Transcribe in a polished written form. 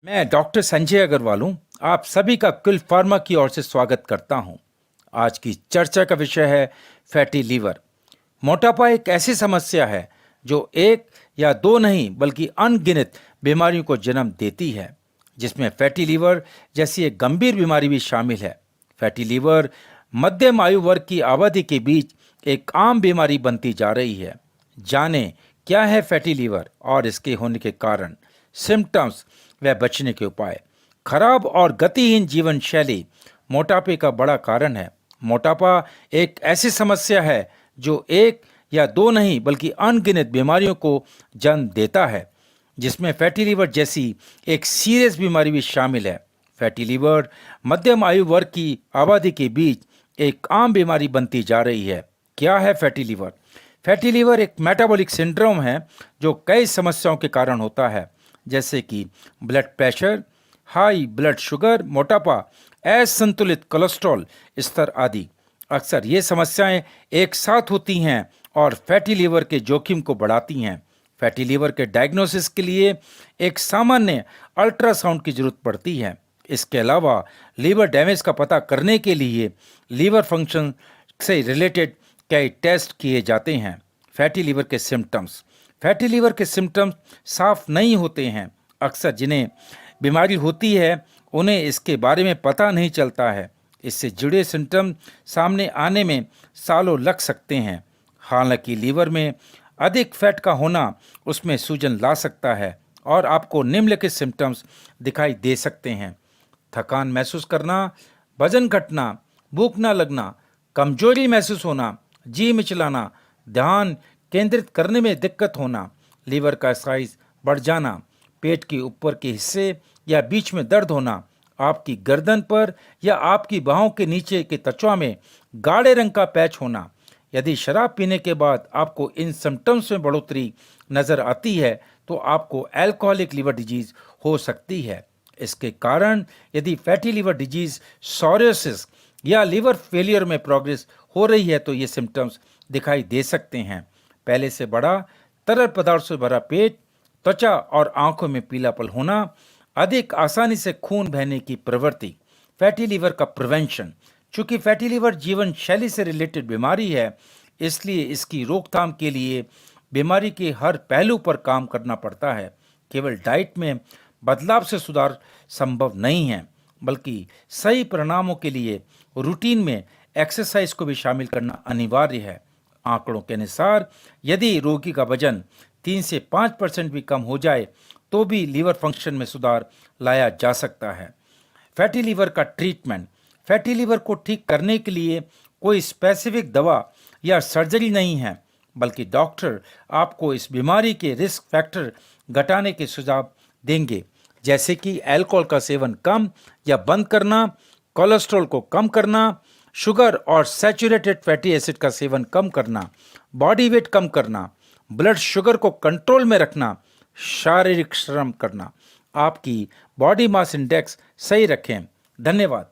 मैं डॉक्टर संजय अग्रवाल हूँ। आप सभी का कुल फार्मा की ओर से स्वागत करता हूँ। आज की चर्चा का विषय है फैटी लीवर। मोटापा एक ऐसी समस्या है जो एक या दो नहीं बल्कि अनगिनत बीमारियों को जन्म देती है, जिसमें फैटी लीवर जैसी एक गंभीर बीमारी भी शामिल है। फैटी लीवर मध्यम आयु वर्ग की आबादी के बीच एक आम बीमारी बनती जा रही है। जानें क्या है फैटी लीवर और इसके होने के कारण, सिम्टम्स व बचने के उपाय। खराब और गतिहीन जीवन शैली मोटापे का बड़ा कारण है। मोटापा एक ऐसी समस्या है जो एक या दो नहीं बल्कि अनगिनत बीमारियों को जन्म देता है, जिसमें फैटी लीवर जैसी एक सीरियस बीमारी भी शामिल है। फैटी लीवर मध्यम आयु वर्ग की आबादी के बीच एक आम बीमारी बनती जा रही है। क्या है फैटी लीवर? फैटी लीवर एक मेटाबॉलिक सिंड्रोम है जो कई समस्याओं के कारण होता है, जैसे कि blood pressure, high blood sugar, मोटापा, असंतुलित कोलेस्ट्रॉल स्तर आदि। अक्सर ये समस्याएं एक साथ होती हैं और फैटी लीवर के जोखिम को बढ़ाती हैं। फैटी लीवर के डायग्नोसिस के लिए एक सामान्य अल्ट्रासाउंड की जरूरत पड़ती है। इसके अलावा लीवर डैमेज का पता करने के लिए लीवर फंक्शन से रिलेटेड कई टेस्ट किए जाते हैं। फैटी लीवर के सिम्टम्स। फैटी लीवर के सिम्टम्स साफ नहीं होते हैं। अक्सर जिन्हें बीमारी होती है उन्हें इसके बारे में पता नहीं चलता है। इससे जुड़े सिम्टम सामने आने में सालों लग सकते हैं। हालांकि लीवर में अधिक फैट का होना उसमें सूजन ला सकता है और आपको निम्नलिखित सिम्टम्स दिखाई दे सकते हैं: थकान महसूस करना, वजन घटना, भूख न लगना, कमजोरी महसूस होना, जी मिचलाना, ध्यान केंद्रित करने में दिक्कत होना, लीवर का साइज बढ़ जाना, पेट के ऊपर के हिस्से या बीच में दर्द होना, आपकी गर्दन पर या आपकी बाहों के नीचे के त्वचा में गाढ़े रंग का पैच होना। यदि शराब पीने के बाद आपको इन सिम्टम्स में बढ़ोतरी नजर आती है तो आपको अल्कोहलिक लीवर डिजीज हो सकती है। इसके कारण यदि फैटी लीवर डिजीज, सोरियोसिस या लीवर फेलियर में प्रोग्रेस हो रही है तो ये सिम्टम्स दिखाई दे सकते हैं: पहले से बड़ा, तरल पदार्थ से भरा पेट, त्वचा और आंखों में पीलापन होना, अधिक आसानी से खून बहने की प्रवृत्ति। फैटी लीवर का प्रिवेंशन। चूंकि फैटी लीवर जीवन शैली से रिलेटेड बीमारी है, इसलिए इसकी रोकथाम के लिए बीमारी के हर पहलू पर काम करना पड़ता है। केवल डाइट में बदलाव से सुधार संभव नहीं है, बल्कि सही परिणामों के लिए रूटीन में एक्सरसाइज को भी शामिल करना अनिवार्य है। आंकड़ों के अनुसार यदि रोगी का वजन 3 से 5% भी कम हो जाए तो भी लीवर फंक्शन में सुधार लाया जा सकता है। फैटी लीवर का ट्रीटमेंट। फैटी लीवर को ठीक करने के लिए कोई स्पेसिफिक दवा या सर्जरी नहीं है, बल्कि डॉक्टर आपको इस बीमारी के रिस्क फैक्टर घटाने के सुझाव देंगे, जैसे कि अल्कोहल का सेवन कम या बंद करना, कोलेस्ट्रॉल को कम करना, शुगर और सैचुरेटेड फैटी एसिड का सेवन कम करना, बॉडी वेट कम करना, ब्लड शुगर को कंट्रोल में रखना, शारीरिक श्रम करना। आपकी बॉडी मास इंडेक्स सही रखें। धन्यवाद।